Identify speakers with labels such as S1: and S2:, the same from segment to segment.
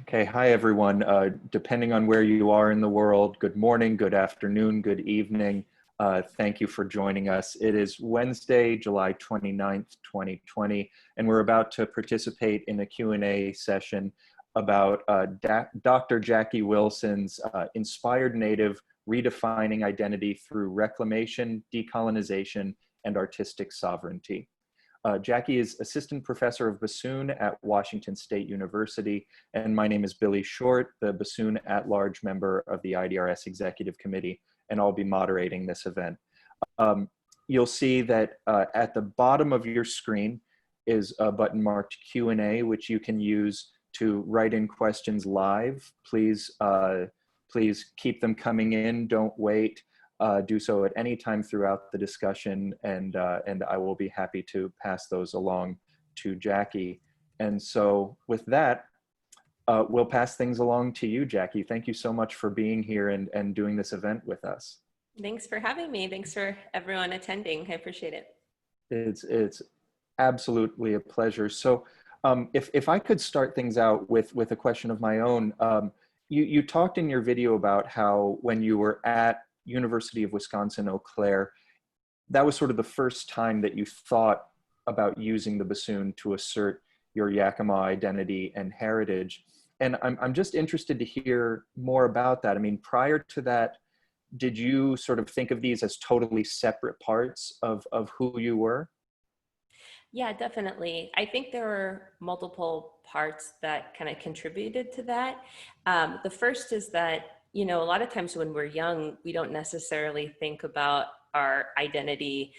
S1: Okay, hi everyone. Depending on where you are in the world, good morning, good afternoon, good evening. Thank you for joining us. It is Wednesday, July 29th, 2020, and we're about to participate in a Q&A session about Dr. Jackie Wilson's Inspired Native Redefining Identity Through Reclamation, Decolonization, and Artistic Sovereignty. Jackie is Assistant Professor of Bassoon at Washington State University, and my name is Billy Short, the Bassoon at-large member of the IDRS Executive Committee, and I'll be moderating this event. You'll see that at the bottom of your screen is a button marked Q&A, which you can use to write in questions live. Please keep them coming in, don't wait. Do so at any time throughout the discussion, and I will be happy to pass those along to Jackie. And so with that, we'll pass things along to you, Jackie. Thank you so much for being here and doing this event with us.
S2: Thanks for having me. Thanks for everyone attending. I appreciate it.
S1: It's absolutely a pleasure. So if I could start things out with a question of my own, you talked in your video about how when you were at University of Wisconsin-Eau Claire, that was sort of the first time that you thought about using the bassoon to assert your Yakima identity and heritage. And I'm just interested to hear more about that. I mean, prior to that, did you sort of think of these as totally separate parts of who you were?
S2: Yeah, definitely. I think there were multiple parts that kind of contributed to that. The first is that, you know, a lot of times when we're young, we don't necessarily think about our identity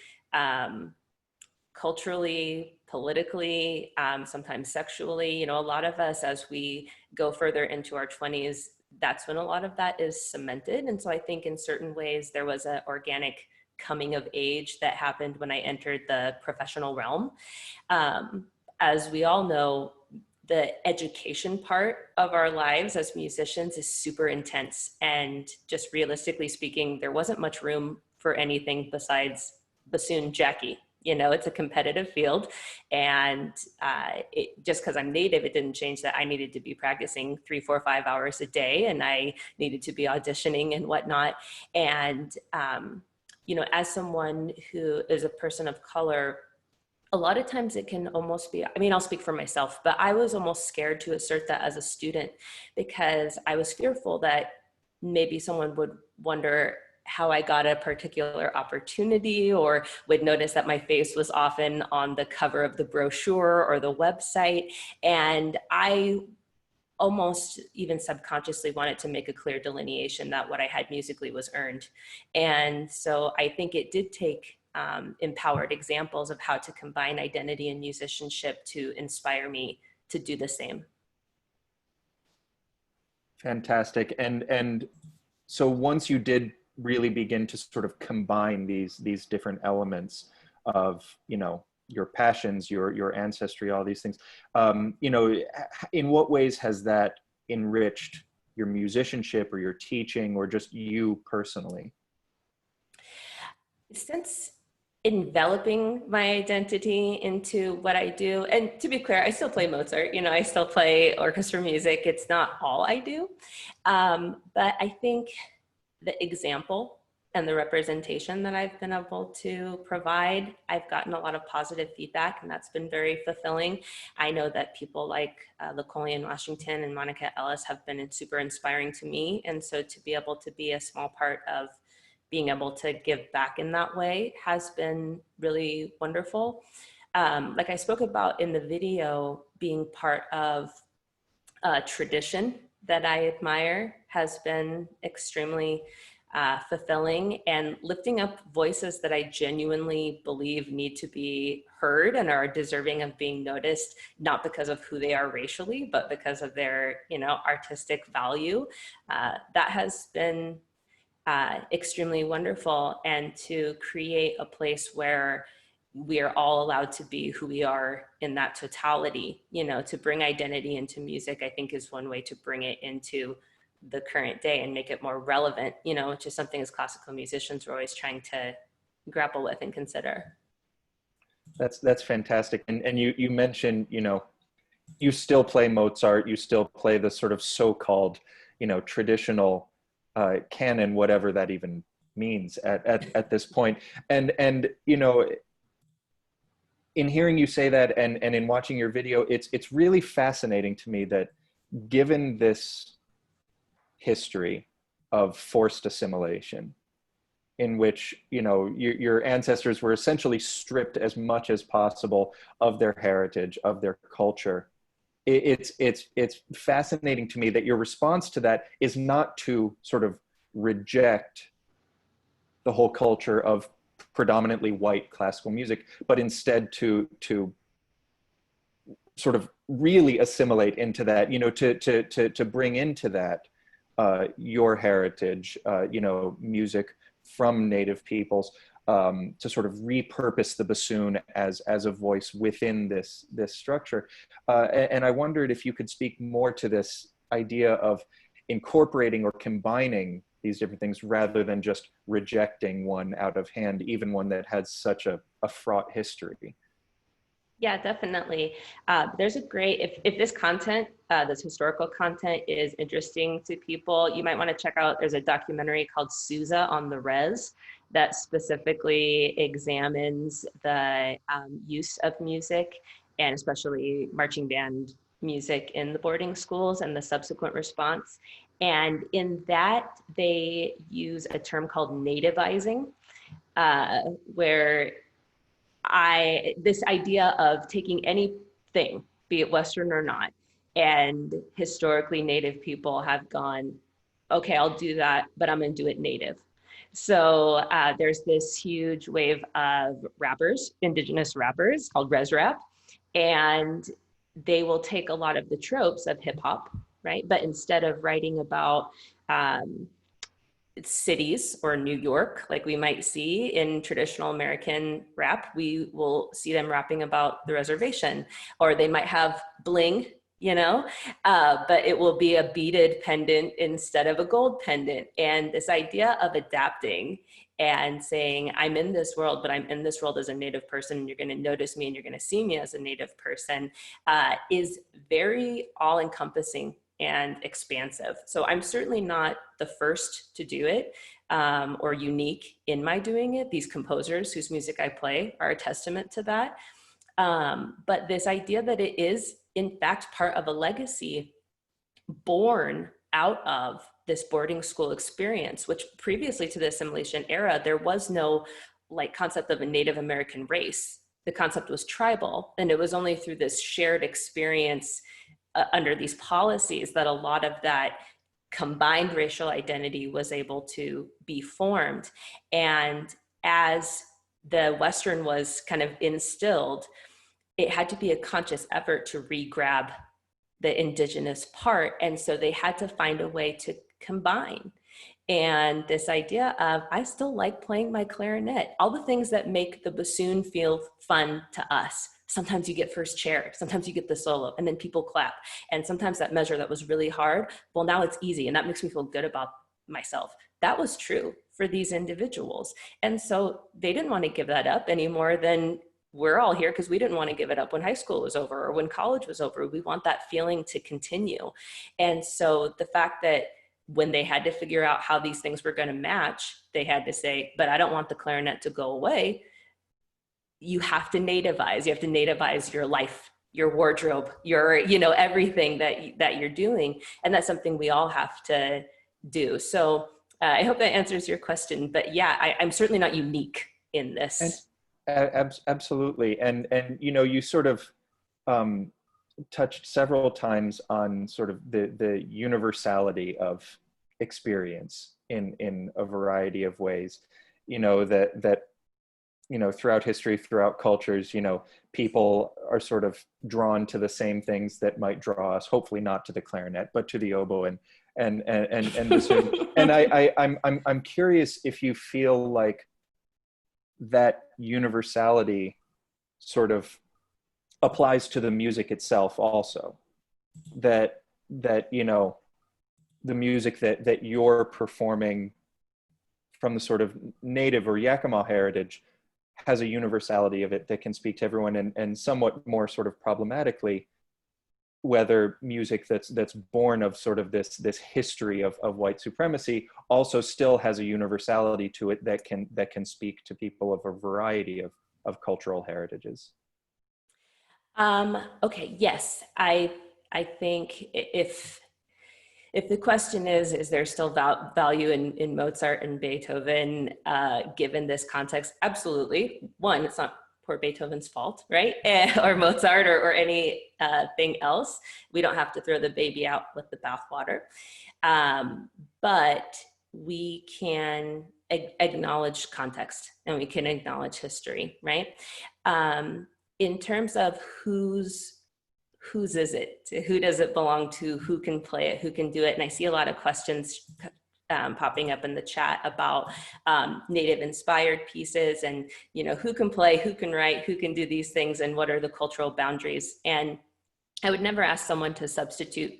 S2: culturally, politically, sometimes sexually. You know, a lot of us, as we go further into our 20s, that's when a lot of that is cemented. And so I think in certain ways there was an organic coming of age that happened when I entered the professional realm. As we all know, the education part of our lives as musicians is super intense. And just realistically speaking, there wasn't much room for anything besides bassoon Jackie. You know, it's a competitive field. And just because I'm native, it didn't change that I needed to be practicing 3, 4, 5 hours a day. And I needed to be auditioning and whatnot. And, you know, as someone who is a person of color, a lot of times it can almost be, I mean, I'll speak for myself, but I was almost scared to assert that as a student because I was fearful that maybe someone would wonder how I got a particular opportunity or would notice that my face was often on the cover of the brochure or the website. And I almost even subconsciously wanted to make a clear delineation that what I had musically was earned. And so I think it did take empowered examples of how to combine identity and musicianship to inspire me to do the same.
S1: Fantastic. And so once you did really begin to sort of combine these different elements of, you know, your passions, your ancestry, all these things, you know, in what ways has that enriched your musicianship or your teaching or just you personally?
S2: Since enveloping my identity into what I do, and to be clear, I still play Mozart, you know, I still play orchestra music. It's not all I do. But I think the example and the representation that I've been able to provide, I've gotten a lot of positive feedback, and that's been very fulfilling. I know that people like LaColian Washington and Monica Ellis have been super inspiring to me. And so to be able to be a small part of being able to give back in that way has been really wonderful. Like I spoke about in the video, being part of a tradition that I admire has been extremely fulfilling, and lifting up voices that I genuinely believe need to be heard and are deserving of being noticed, not because of who they are racially, but because of their, you know, artistic value. That has been extremely wonderful, and to create a place where we are all allowed to be who we are in that totality, you know, to bring identity into music, I think is one way to bring it into the current day and make it more relevant, you know, which is something as classical musicians we're always trying to grapple with and consider.
S1: That's fantastic. And you mentioned, you know, you still play Mozart, you still play the sort of so-called, you know, traditional canon, whatever that even means at this point. And you know, in hearing you say that and in watching your video, it's really fascinating to me that given this history of forced assimilation, in which, you know, your ancestors were essentially stripped as much as possible of their heritage, of their culture. It's fascinating to me that your response to that is not to sort of reject the whole culture of predominantly white classical music, but instead to sort of really assimilate into that, you know, to bring into that your heritage, you know, music from Native peoples, to sort of repurpose the bassoon as a voice within this structure. And I wondered if you could speak more to this idea of incorporating or combining these different things rather than just rejecting one out of hand, even one that has such a fraught history.
S2: Yeah, definitely. There's a great, if this content, this historical content is interesting to people, you might want to check out, there's a documentary called Sousa on the Res that specifically examines the use of music, and especially marching band music in the boarding schools and the subsequent response. And in that, they use a term called nativizing, where this idea of taking anything, be it Western or not, and historically Native people have gone, okay, I'll do that, but I'm gonna do it Native. So there's this huge wave of rappers, indigenous rappers called res rap, and they will take a lot of the tropes of hip hop, right? But instead of writing about cities or New York, like we might see in traditional American rap, we will see them rapping about the reservation, or they might have bling, you know, but it will be a beaded pendant instead of a gold pendant. And this idea of adapting and saying, I'm in this world, but I'm in this world as a Native person, and you're going to notice me and you're going to see me as a Native person, is very all-encompassing and expansive. So I'm certainly not the first to do it, or unique in my doing it. These composers whose music I play are a testament to that. But this idea that it is in fact part of a legacy born out of this boarding school experience, which previously to the assimilation era, there was no like concept of a Native American race. The concept was tribal, and it was only through this shared experience under these policies that a lot of that combined racial identity was able to be formed. And as the Western was kind of instilled, it had to be a conscious effort to re-grab the indigenous part. And so they had to find a way to combine. And this idea of, I still like playing my clarinet, all the things that make the bassoon feel fun to us. Sometimes you get first chair, sometimes you get the solo, and then people clap. And sometimes that measure that was really hard, well, now it's easy, and that makes me feel good about myself. That was true for these individuals. And so they didn't want to give that up any more than we're all here because we didn't want to give it up when high school was over or when college was over. We want that feeling to continue. And so the fact that when they had to figure out how these things were going to match, they had to say, but I don't want the clarinet to go away. You have to nativize. You have to nativize your life, your wardrobe, your, you know, everything that you're doing. And that's something we all have to do. So I hope that answers your question. But yeah, I'm certainly not unique in this.
S1: Absolutely. And you know, you sort of touched several times on sort of the universality of experience in a variety of ways. You know, that you know, throughout history, throughout cultures, you know, people are sort of drawn to the same things that might draw us, hopefully not to the clarinet, but to the oboe and bassoon. And I'm curious if you feel like that universality sort of applies to the music itself also, that you know, the music that you're performing from the sort of Native or Yakima heritage has a universality of it that can speak to everyone, and somewhat more sort of problematically, whether music that's born of sort of this history of white supremacy also still has a universality to it that can speak to people of a variety of cultural heritages.
S2: Okay, yes, I think if the question is there still value in Mozart and Beethoven, given this context? Absolutely. One, it's not poor Beethoven's fault, right? Or Mozart or any thing else. We don't have to throw the baby out with the bathwater. But we can acknowledge context and we can acknowledge history, right? In terms of whose is it? Who does it belong to? Who can play it? Who can do it? And I see a lot of questions popping up in the chat about Native inspired pieces and, you know, who can play, who can write, who can do these things, and what are the cultural boundaries. And I would never ask someone to substitute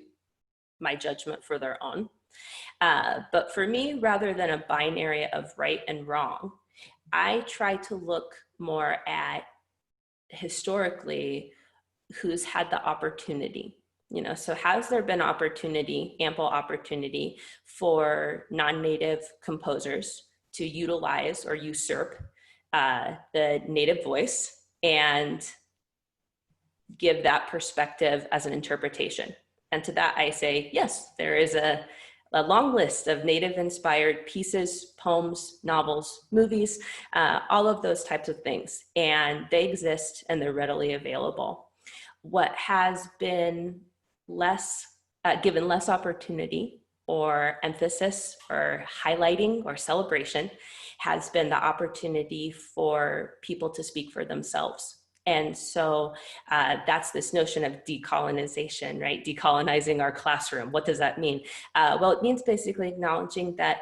S2: my judgment for their own. But for me, rather than a binary of right and wrong, I try to look more at historically who's had the opportunity. You know, so has there been opportunity, ample opportunity for non-native composers to utilize or usurp the native voice and give that perspective as an interpretation? And to that I say, yes, there is a long list of native inspired pieces, poems, novels, movies, all of those types of things. And they exist and they're readily available. What has been given less opportunity or emphasis or highlighting or celebration has been the opportunity for people to speak for themselves. And so that's this notion of decolonization, right? Decolonizing our classroom. What does that mean? Well, it means basically acknowledging that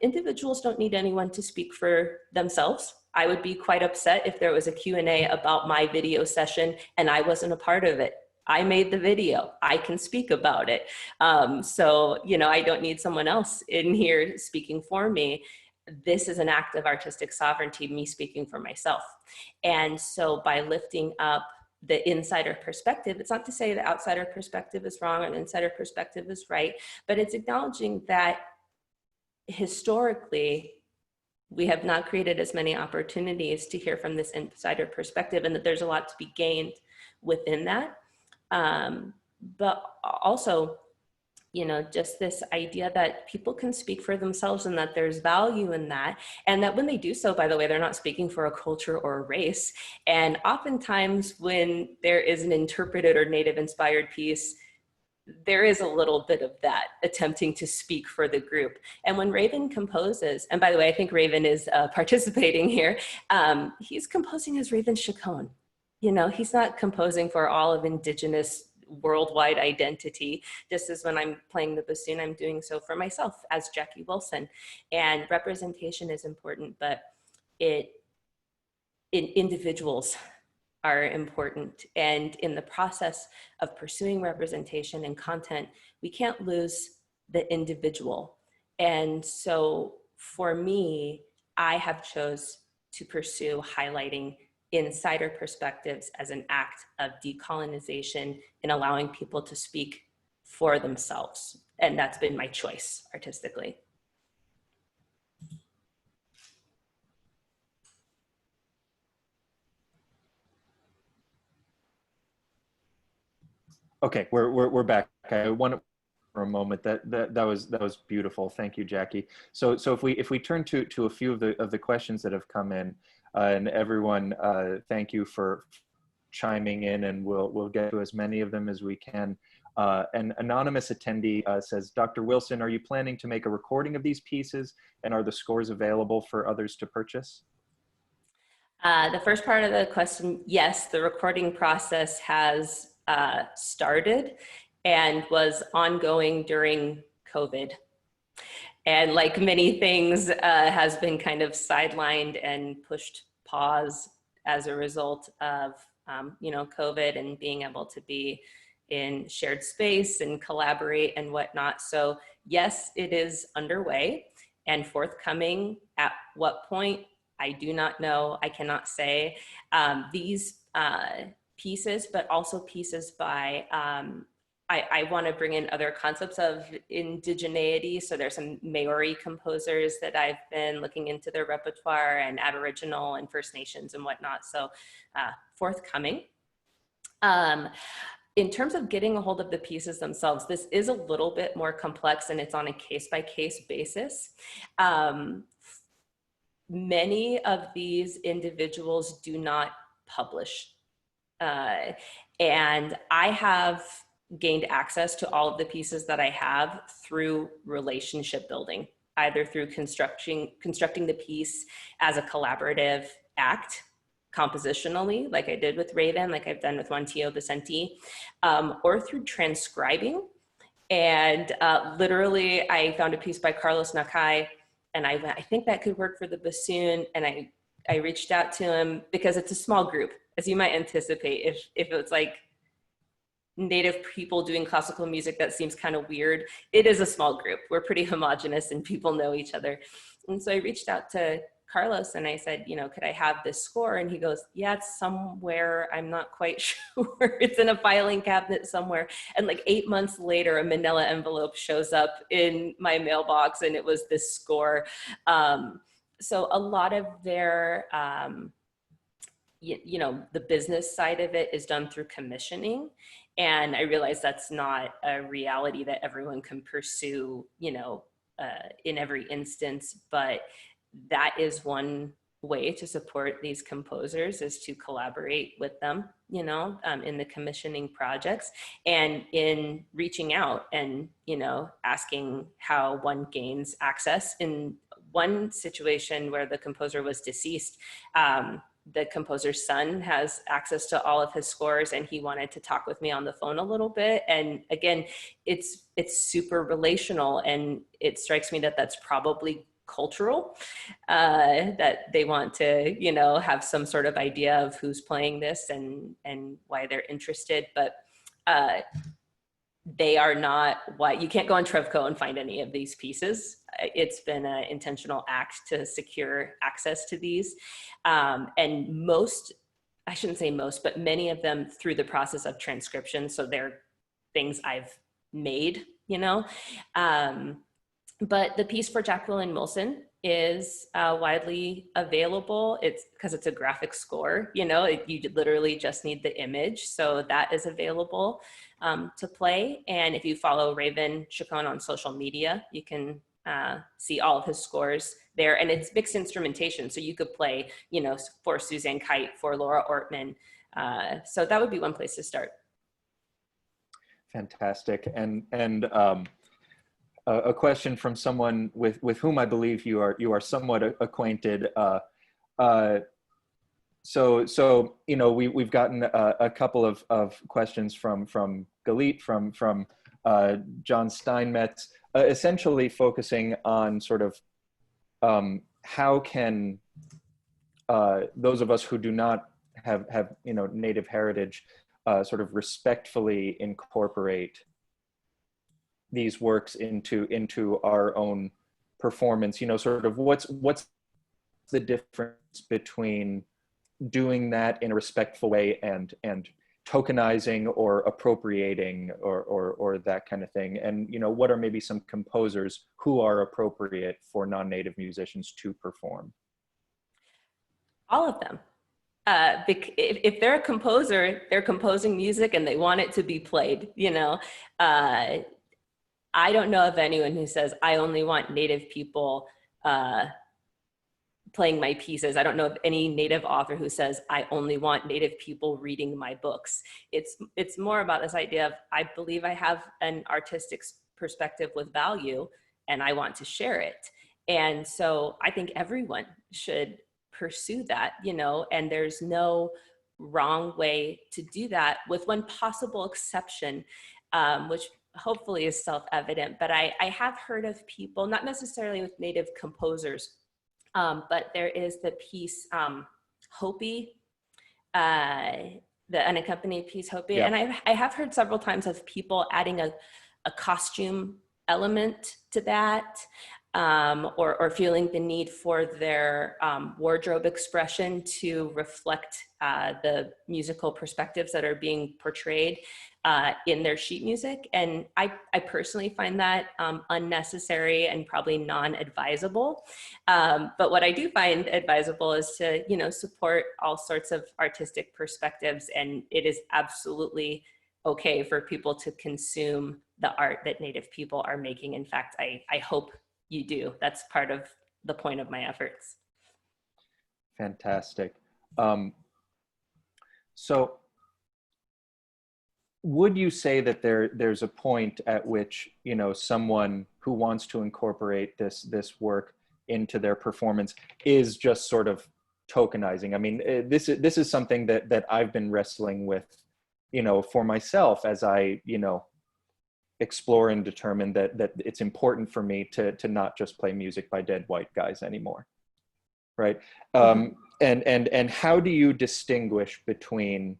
S2: individuals don't need anyone to speak for themselves. I would be quite upset if there was a Q&A about my video session and I wasn't a part of it. I made the video, I can speak about it. So, you know, I don't need someone else in here speaking for me. This is an act of artistic sovereignty, me speaking for myself. And so by lifting up the insider perspective, it's not to say the outsider perspective is wrong or the insider perspective is right, but it's acknowledging that historically, we have not created as many opportunities to hear from this insider perspective, and that there's a lot to be gained within that. But also, you know, just this idea that people can speak for themselves and that there's value in that. And that when they do so, by the way, they're not speaking for a culture or a race. And oftentimes when there is an interpreted or native inspired piece, there is a little bit of that attempting to speak for the group. And when Raven composes, and by the way, I think Raven is participating here, he's composing as Raven Chacon. You know, he's not composing for all of Indigenous worldwide identity. Just as when I'm playing the bassoon, I'm doing so for myself as Jackie Wilson. And representation is important, but individuals are important. And in the process of pursuing representation and content, we can't lose the individual. And so for me, I have chose to pursue highlighting insider perspectives as an act of decolonization and allowing people to speak for themselves. And that's been my choice artistically.
S1: Okay, we're back. I want for a moment that was beautiful. Thank you, Jackie. So if we turn to a few of the questions that have come in, and everyone, thank you for chiming in, and we'll get to as many of them as we can. An anonymous attendee says, Dr. Wilson, are you planning to make a recording of these pieces, and are the scores available for others to purchase?
S2: The first part of the question, yes, the recording process has started and was ongoing during COVID. And like many things, has been kind of sidelined and pushed pause as a result of you know, COVID and being able to be in shared space and collaborate and whatnot. So yes, it is underway and forthcoming. At what point, I do not know. I cannot say. These pieces, but also pieces by, I want to bring in other concepts of indigeneity. So there's some Maori composers that I've been looking into their repertoire, and Aboriginal and First Nations and whatnot. So forthcoming. In terms of getting a hold of the pieces themselves, this is a little bit more complex, and it's on a case-by-case basis. Many of these individuals do not publish. And I have gained access to all of the pieces that I have through relationship building, either through constructing the piece as a collaborative act, compositionally, like I did with Raven, like I've done with Juan Tio Vicente, or through transcribing. And literally, I found a piece by Carlos Nakai, and I went, I think that could work for the bassoon. And I reached out to him because it's a small group, as you might anticipate. If it's like Native people doing classical music, that seems kind of weird. It is a small group. We're pretty homogenous and people know each other. And so I reached out to Carlos and I said, you know, could I have this score? And he goes, yeah, it's somewhere. I'm not quite sure. It's in a filing cabinet somewhere. And like 8 months later, a manila envelope shows up in my mailbox and it was this score. So a lot of their, you know, the business side of it is done through commissioning. And I realize that's not a reality that everyone can pursue, you know, in every instance, but that is one way to support these composers, is to collaborate with them, you know, in the commissioning projects, and in reaching out and, you know, asking how one gains access. In one situation where the composer was deceased, the composer's son has access to all of his scores, and he wanted to talk with me on the phone a little bit. And again, it's super relational, and it strikes me that that's probably cultural, that they want to, you know, have some sort of idea of who's playing this and why they're interested. But they are not what, you can't go on Trevco and find any of these pieces. It's been an intentional act to secure access to these. And most, I shouldn't say most, but many of them through the process of transcription. So they're things I've made, you know. But the piece for Jacqueline Wilson is widely available. It's because it's a graphic score, you know, you literally just need the image. So that is available to play. And if you follow Raven Chacon on social media, you can see all of his scores there. And it's mixed instrumentation. So you could play, you know, for Suzanne Kite, for Laura Ortman. So that would be one place to start.
S1: Fantastic. And a question from someone with whom I believe you are somewhat acquainted. So you know, we've gotten a couple of questions from Galit, from John Steinmetz, essentially focusing on sort of how can those of us who do not have you know, Native heritage sort of respectfully incorporate these works into our own performance. You know, sort of what's the difference between doing that in a respectful way and tokenizing or appropriating or that kind of thing? And, you know, what are maybe some composers who are appropriate for non-native musicians to perform?
S2: All of them. If they're a composer, they're composing music and they want it to be played, you know. I don't know of anyone who says, I only want Native people playing my pieces. I don't know of any Native author who says, I only want Native people reading my books. It's more about this idea of, I believe I have an artistic perspective with value and I want to share it. And so I think everyone should pursue that, you know, and there's no wrong way to do that, with one possible exception, which hopefully is self-evident. But I have heard of people, not necessarily with Native composers, but there is the piece Hopi, the unaccompanied piece Hopi. Yeah. And I have heard several times of people adding a costume element to that. or feeling the need for their wardrobe expression to reflect the musical perspectives that are being portrayed in their sheet music. And I personally find that unnecessary and probably non-advisable. But what I do find advisable is to, you know, support all sorts of artistic perspectives. And it is absolutely okay for people to consume the art that Native people are making. In fact, I hope you do. That's part of the point of my efforts.
S1: Fantastic. So would you say that there's a point at which, you know, someone who wants to incorporate this work into their performance is just sort of tokenizing? I mean, this is something that I've been wrestling with, you know, for myself as I, you know, explore and determine that it's important for me to not just play music by dead white guys anymore, right? And how do you distinguish between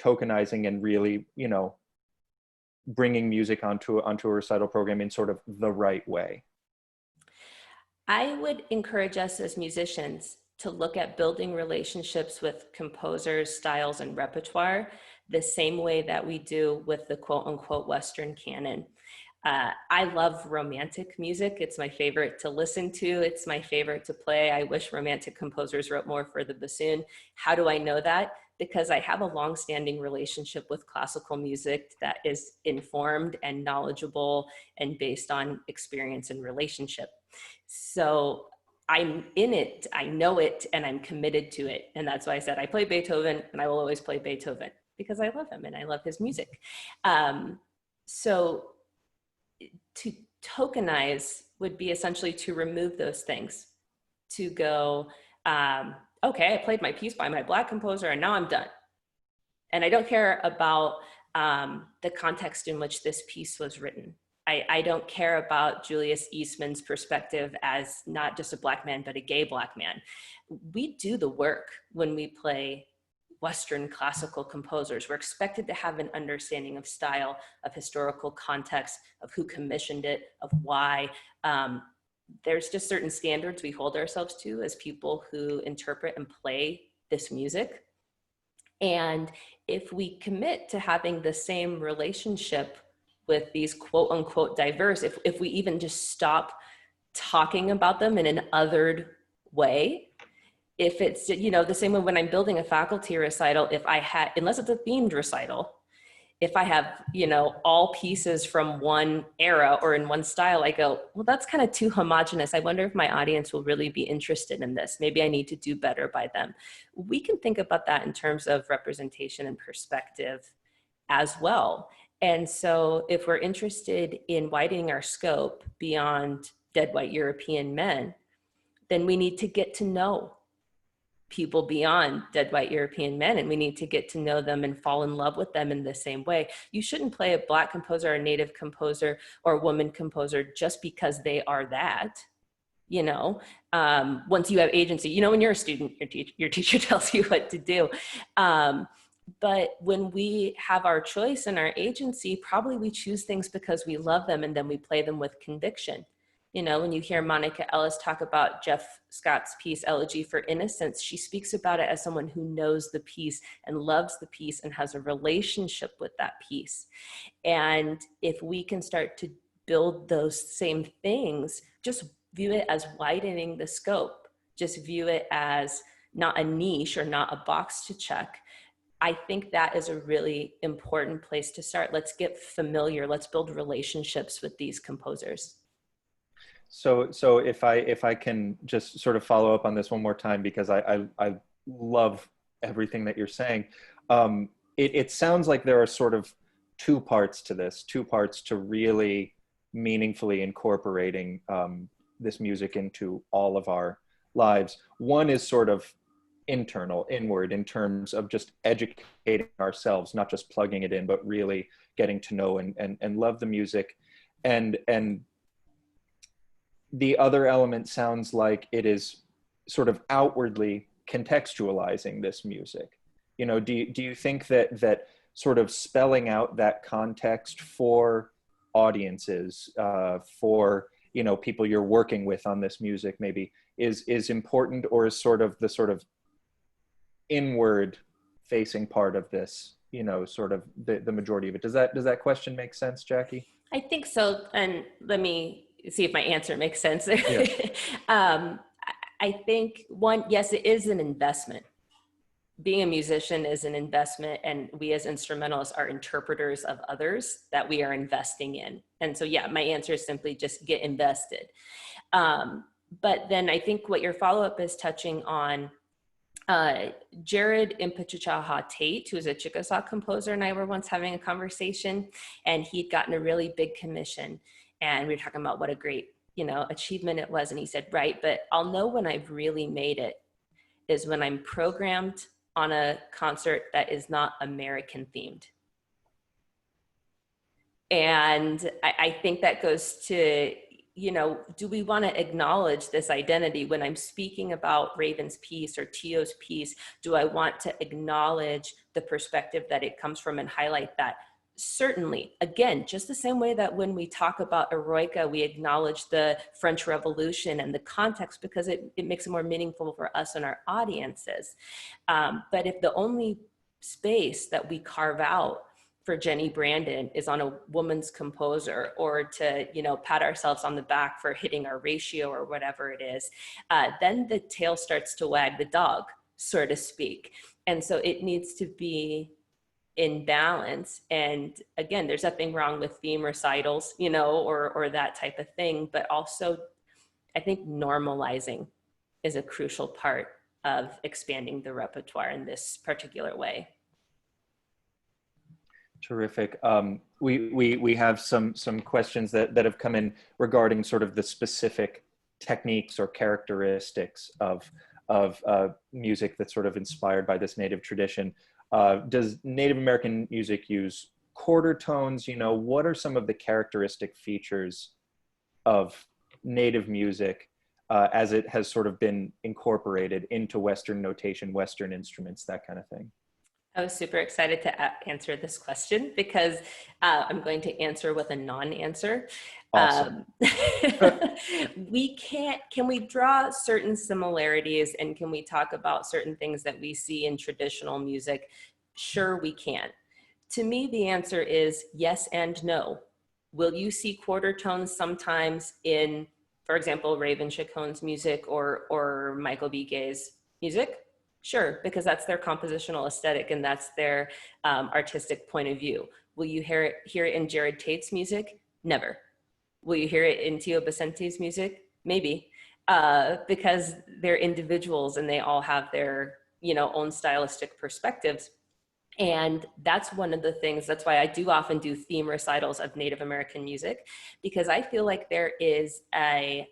S1: tokenizing and really, you know, bringing music onto a recital program in sort of the right way?
S2: I would encourage us as musicians to look at building relationships with composers, styles, and repertoire the same way that we do with the quote unquote Western canon. I love romantic music. It's my favorite to listen to. It's my favorite to play. I wish romantic composers wrote more for the bassoon. How do I know that? Because I have a long-standing relationship with classical music that is informed and knowledgeable and based on experience and relationship. So I'm in it, I know it, and I'm committed to it. And that's why I said I play Beethoven and I will always play Beethoven because I love him and I love his music. So to tokenize would be essentially to remove those things, to go, okay, I played my piece by my Black composer and now I'm done. And I don't care about the context in which this piece was written. I don't care about Julius Eastman's perspective as not just a Black man, but a gay Black man. We do the work when we play Western classical composers. We're expected to have an understanding of style, of historical context, of who commissioned it, of why. There's just certain standards we hold ourselves to as people who interpret and play this music. And if we commit to having the same relationship with these quote unquote diverse, if we even just stop talking about them in an othered way, if it's, you know, the same way when I'm building a faculty recital, if I had, unless it's a themed recital, if I have, you know, all pieces from one era or in one style, I go, well, that's kind of too homogenous. I wonder if my audience will really be interested in this. Maybe I need to do better by them. We can think about that in terms of representation and perspective as well. And so if we're interested in widening our scope beyond dead white European men, then we need to get to know people beyond dead white European men, and we need to get to know them and fall in love with them in the same way. You shouldn't play a Black composer or a Native composer or a woman composer just because they are that. You know, once you have agency, you know, when you're a student, your teacher tells you what to do. But when we have our choice and our agency, probably we choose things because we love them and then we play them with conviction. You know, when you hear Monica Ellis talk about Jeff Scott's piece, Elegy for Innocence, she speaks about it as someone who knows the piece and loves the piece and has a relationship with that piece. And if we can start to build those same things, just view it as widening the scope, just view it as not a niche or not a box to check. I think that is a really important place to start. Let's get familiar. Let's build relationships with these composers.
S1: So if I can just sort of follow up on this one more time, because I love everything that you're saying. It sounds like there are sort of two parts to this, two parts to really meaningfully incorporating this music into all of our lives. One is sort of internal, inward, in terms of just educating ourselves, not just plugging it in, but really getting to know and love the music. And the other element sounds like it is sort of outwardly contextualizing this music. You know, do you think that sort of spelling out that context for audiences, for you know, people you're working with on this music maybe is important, or is sort of the sort of inward facing part of this, you know, sort of the majority of it? Does that question make sense, Jackie?
S2: I think so. And let me see if my answer makes sense.
S1: Yeah.
S2: um, I think one, yes, it is an investment. Being a musician is an investment, and we as instrumentalists are interpreters of others that we are investing in. And so, yeah, my answer is simply just get invested. But then I think what your follow-up is touching on, Jared Impichaha Tate, who's a Chickasaw composer, and I were once having a conversation, and he'd gotten a really big commission, and we were talking about what a great, you know, achievement it was. And he said, right, but I'll know when I've really made it is when I'm programmed on a concert that is not American themed. And I think that goes to, you know, do we want to acknowledge this identity when I'm speaking about Raven's piece or Tio's piece? Do I want to acknowledge the perspective that it comes from and highlight that? Certainly, again, just the same way that when we talk about Eroica, we acknowledge the French Revolution and the context, because it makes it more meaningful for us and our audiences. But if the only space that we carve out for Jenny Brandon is on a woman's composer, or to, you know, pat ourselves on the back for hitting our ratio or whatever it is, then the tail starts to wag the dog, so to speak. And so it needs to be in balance. And again, there's nothing wrong with theme recitals, you know, or that type of thing, but also I think normalizing is a crucial part of expanding the repertoire in this particular way.
S1: Terrific. We have some questions that have come in regarding sort of the specific techniques or characteristics of music that's sort of inspired by this Native tradition. Does Native American music use quarter tones? You know, what are some of the characteristic features of Native music as it has sort of been incorporated into Western notation, Western instruments, that kind of thing?
S2: I was super excited to answer this question, because I'm going to answer with a non-answer.
S1: Awesome.
S2: Can we draw certain similarities, and can we talk about certain things that we see in traditional music? Sure, we can. To me, the answer is yes and no. Will you see quarter tones sometimes in, for example, Raven Chacon's music or Michael B. Gay's music? Sure, because that's their compositional aesthetic and that's their artistic point of view. Will you hear it in Jared Tate's music? Never. Will you hear it in Tio Bacente's music? Maybe, because they're individuals and they all have their, you know, own stylistic perspectives. And that's one of the things, that's why I do often do theme recitals of Native American music, because I feel like there is a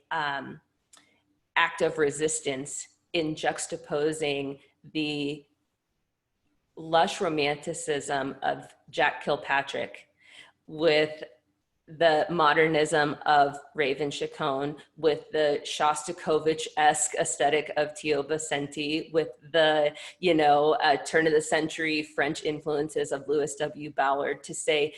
S2: act of resistance in juxtaposing the lush romanticism of Jack Kilpatrick with the modernism of Raven Chacon, with the Shostakovich-esque aesthetic of Tio Bacenti, with the, you know, turn of the century French influences of Louis W. Ballard, to say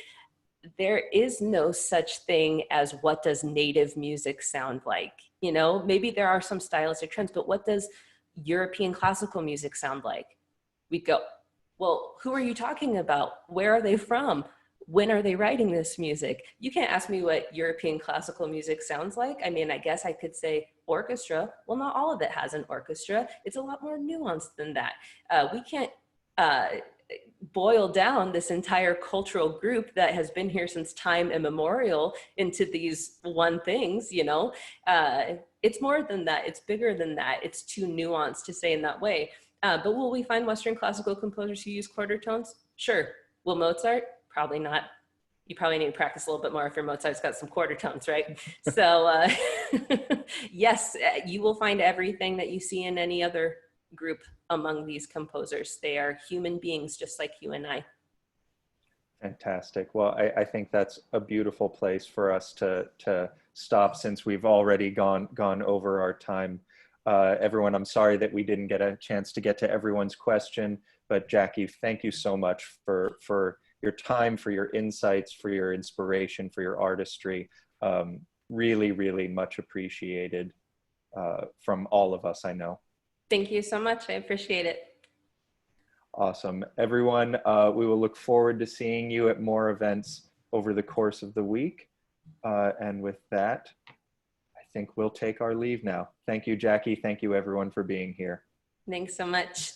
S2: there is no such thing as what does Native music sound like? You know, maybe there are some stylistic trends, but what does European classical music sound like? We go, well, who are you talking about? Where are they from? When are they writing this music? You can't ask me what European classical music sounds like. I mean, I guess I could say orchestra. Well, not all of it has an orchestra. It's a lot more nuanced than that. We can't boil down this entire cultural group that has been here since time immemorial into these one things, you know. It's more than that. It's bigger than that. It's too nuanced to say in that way. But will we find Western classical composers who use quarter tones? Sure. Will Mozart? Probably not. You probably need to practice a little bit more if your Mozart's got some quarter tones, right? So yes, you will find everything that you see in any other group among these composers. They are human beings just like you and I.
S1: Fantastic. Well, I think that's a beautiful place for us to stop, since we've already gone over our time. Everyone, I'm sorry that we didn't get a chance to get to everyone's question, but Jackie, thank you so much for your time, for your insights, for your inspiration, for your artistry. really, really much appreciated from all of us, I know.
S2: Thank you so much. I appreciate it.
S1: Awesome. Everyone, we will look forward to seeing you at more events over the course of the week. And with that, I think we'll take our leave now. Thank you, Jackie. Thank you, everyone, for being here.
S2: Thanks so much.